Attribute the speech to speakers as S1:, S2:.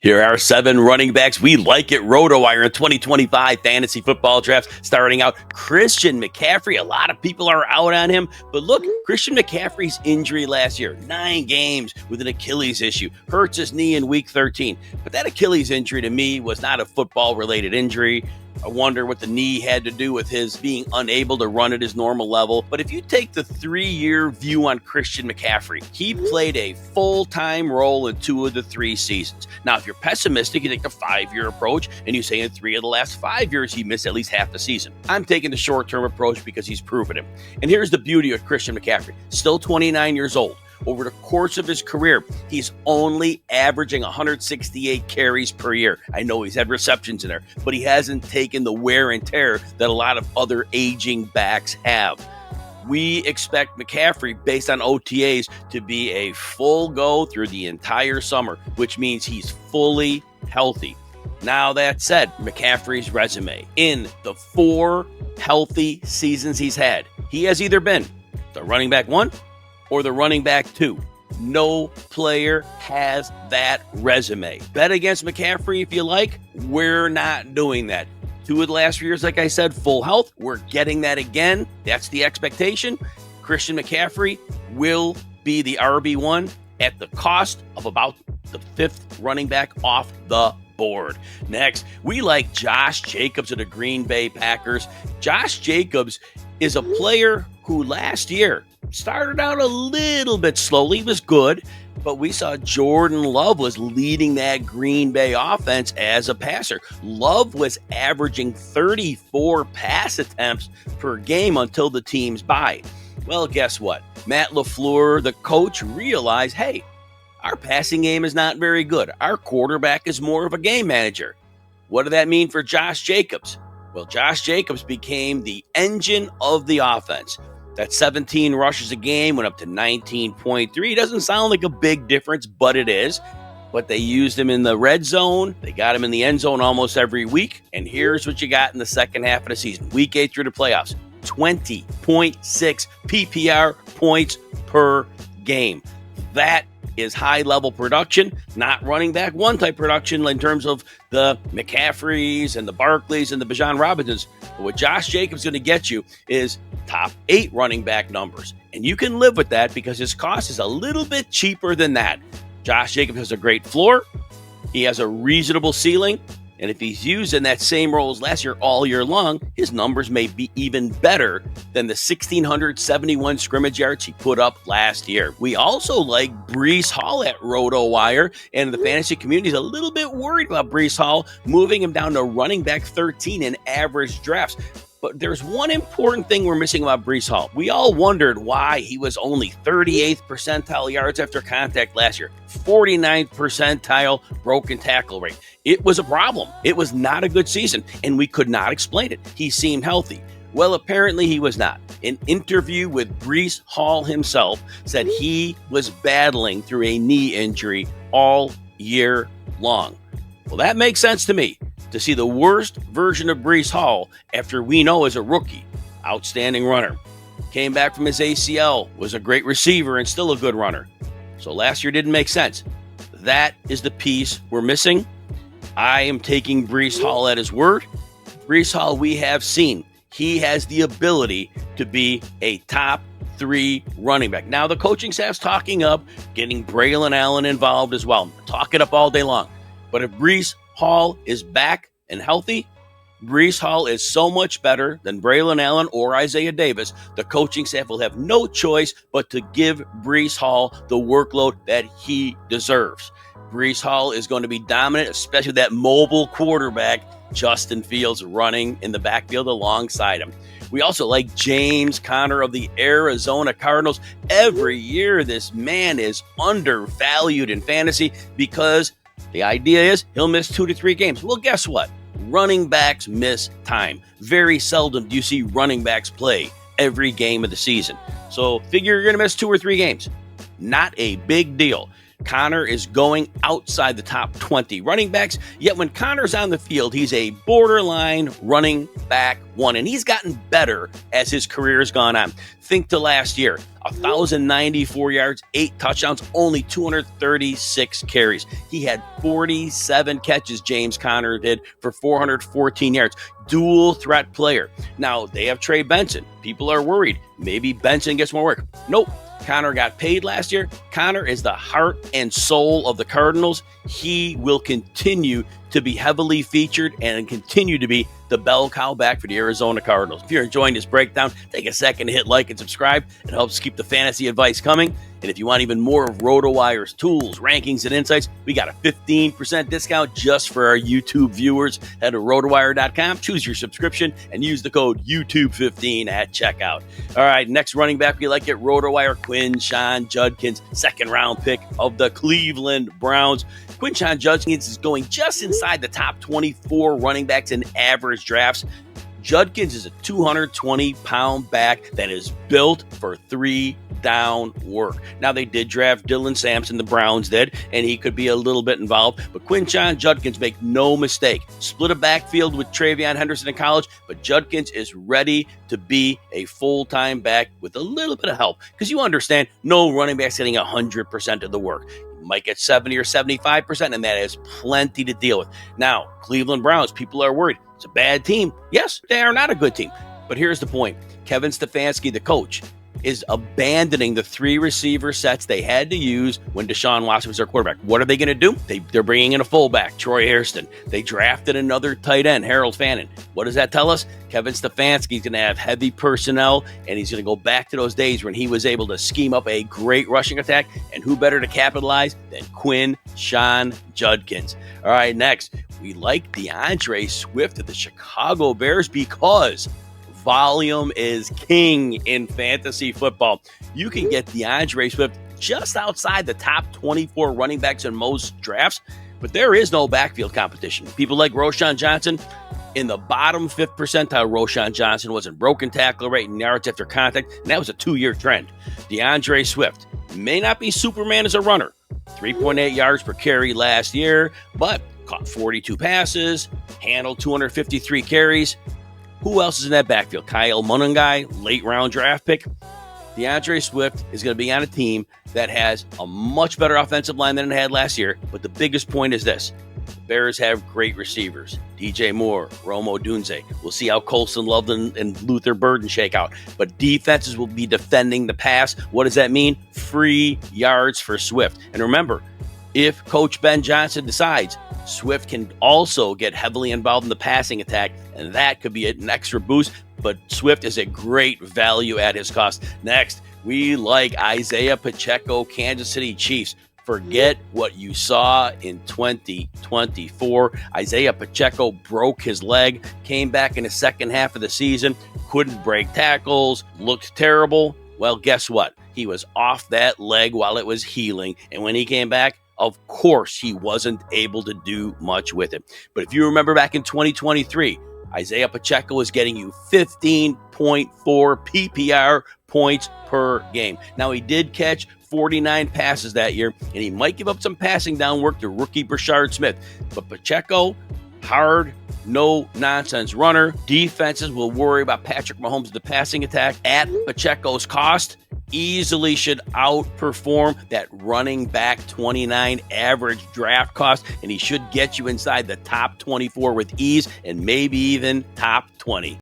S1: Here are 7 running backs we like at RotoWire in 2025 fantasy football drafts. Starting out, Christian McCaffrey. A lot of people are out on him, but look, Christian McCaffrey's injury last year, 9 games with an Achilles issue, hurts his knee in week 13. But that Achilles injury to me was not a football-related injury. I wonder what the knee had to do with his being unable to run at his normal level. But if you take the 3-year view on Christian McCaffrey, he played a full-time role in 2 of the 3 seasons. Now, if you're pessimistic, you take the 5-year approach, and you say in 3 of the last 5 years, he missed at least half the season. I'm taking the short-term approach because he's proven it. And here's the beauty of Christian McCaffrey. Still 29 years old. Over the course of his career, he's only averaging 168 carries per year. I know he's had receptions in there, but he hasn't taken the wear and tear that a lot of other aging backs have. We expect McCaffrey, based on OTAs, to be a full go through the entire summer, which means he's fully healthy. Now, that said, McCaffrey's resume, in the 4 healthy seasons he's had, he has either been the running back 1 or the running back 2. No player has that resume. Bet against McCaffrey if you like. We're not doing that. 2 of the last 3 years, like I said, full health. We're getting that again. That's the expectation. Christian McCaffrey will be the RB1 at the cost of about the 5th running back off the board. Next, we like Josh Jacobs of the Green Bay Packers. Josh Jacobs is a player who last year started out a little bit slowly. He was good, but we saw Jordan Love was leading that Green Bay offense as a passer. Love was averaging 34 pass attempts per game until the team's bye. Well, guess what? Matt LaFleur, the coach, realized, hey, our passing game is not very good. Our quarterback is more of a game manager. What did that mean for Josh Jacobs? Well, Josh Jacobs became the engine of the offense. That 17 rushes a game went up to 19.3. Doesn't sound like a big difference, but it is. But they used him in the red zone. They got him in the end zone almost every week. And here's what you got in the second half of the season. Week 8 through the playoffs, 20.6 PPR points per game. That is high-level production, not running back 1 type production in terms of the McCaffreys and the Barkleys and the Bijan Robinsons. But what Josh Jacobs is going to get you is top 8 running back numbers. And you can live with that because his cost is a little bit cheaper than that. Josh Jacobs has a great floor. He has a reasonable ceiling. And if he's used in that same role as last year all year long, his numbers may be even better than the 1,671 scrimmage yards he put up last year. We also like Breece Hall at RotoWire, and the fantasy community is a little bit worried about Breece Hall, moving him down to running back 13 in average drafts. But there's one important thing we're missing about Breece Hall. We all wondered why he was only 38th percentile yards after contact last year, 49th percentile broken tackle rate. It was a problem. It was not a good season, and we could not explain it. He seemed healthy. Well, apparently he was not. An interview with Breece Hall himself said he was battling through a knee injury all year long. Well, that makes sense to me. To see the worst version of Breece Hall after we know as a rookie, outstanding runner. Came back from his ACL, was a great receiver and still a good runner. So last year didn't make sense. That is the piece we're missing. I am taking Breece Hall at his word. Breece Hall, we have seen, he has the ability to be a top 3 running back. Now the coaching staff's talking up, getting Braylon Allen involved as well. Talk it up all day long. But if Breece Hall is back and healthy, Breece Hall is so much better than Braylon Allen or Isaiah Davis. The coaching staff will have no choice but to give Breece Hall the workload that he deserves. Breece Hall is going to be dominant, especially that mobile quarterback, Justin Fields, running in the backfield alongside him. We also like James Conner of the Arizona Cardinals. Every year, this man is undervalued in fantasy because the idea is he'll miss 2 to 3 games. Well, guess what? Running backs miss time. Very seldom do you see running backs play every game of the season. So figure you're going to miss 2 or 3 games. Not a big deal. Connor is going outside the top 20 running backs, yet when Connor's on the field, he's a borderline running back one, and he's gotten better as his career has gone on. Think to last year, 1,094 yards, 8 touchdowns, only 236 carries. He had 47 catches, James Conner did, for 414 yards. Dual threat player. Now, they have Trey Benson. People are worried. Maybe Benson gets more work. Nope. Connor got paid last year. Connor is the heart and soul of the Cardinals. He will continue to be heavily featured and continue to be the bell cow back for the Arizona Cardinals. If you're enjoying this breakdown, take a second to hit like and subscribe. It helps keep the fantasy advice coming. And if you want even more of RotoWire's tools, rankings, and insights, we got a 15% discount just for our YouTube viewers. Head to rotowire.com, choose your subscription, and use the code YouTube15 at checkout. All right, next running back we like at RotoWire, Quinshon Judkins, second-round pick of the Cleveland Browns. Quinshon Judkins is going just inside the top 24 running backs in average drafts. Judkins is a 220-pound back that is built for 3-down work. Now, they did draft Dylan Sampson, the Browns did, and he could be a little bit involved. But Quinshon Judkins, make no mistake, split a backfield with Travion Henderson in college, but Judkins is ready to be a full-time back with a little bit of help. Because you understand, no running back's getting 100% of the work. Might get 70 or 75%, and that is plenty to deal with. Now, Cleveland Browns, people are worried. It's a bad team. Yes, they are not a good team. But here's the point. Kevin Stefanski, the coach, is abandoning the 3 receiver sets they had to use when Deshaun Watson was their quarterback. What are they going to do? They're bringing in a fullback, Troy Hairston. They drafted another tight end, Harold Fannin. What does that tell us? Kevin Stefanski's going to have heavy personnel, and he's going to go back to those days when he was able to scheme up a great rushing attack. And who better to capitalize than Quinshon Judkins? All right, next, we like DeAndre Swift of the Chicago Bears because volume is king in fantasy football. You can get DeAndre Swift just outside the top 24 running backs in most drafts, but there is no backfield competition. People like Roschon Johnson, in the bottom 5th percentile, Roschon Johnson was in broken tackle rate and yards after contact, and that was a 2-year trend. DeAndre Swift may not be Superman as a runner, 3.8 yards per carry last year, but caught 42 passes, handled 253 carries. Who else is in that backfield? Kyle Munungai, late-round draft pick. DeAndre Swift is going to be on a team that has a much better offensive line than it had last year, but the biggest point is this. The Bears have great receivers. DJ Moore, Rome Odunze. We'll see how Colson Love and Luther Burden shake out. But defenses will be defending the pass. What does that mean? Free yards for Swift. And remember, if Coach Ben Johnson decides, Swift can also get heavily involved in the passing attack, and that could be an extra boost, but Swift is a great value at his cost. Next, we like Isiah Pacheco, Kansas City Chiefs. Forget what you saw in 2024. Isiah Pacheco broke his leg, came back in the second half of the season, couldn't break tackles, looked terrible. Well, guess what? He was off that leg while it was healing, and when he came back, of course, he wasn't able to do much with it. But if you remember back in 2023, Isiah Pacheco was getting you 15.4 PPR points per game. Now, he did catch 49 passes that year, and he might give up some passing down work to rookie Brashard Smith. But Pacheco, hard, no-nonsense runner. Defenses will worry about Patrick Mahomes' the passing attack at Pacheco's cost. Easily should outperform that running back 29 average draft cost, and he should get you inside the top 24 with ease and maybe even top 20.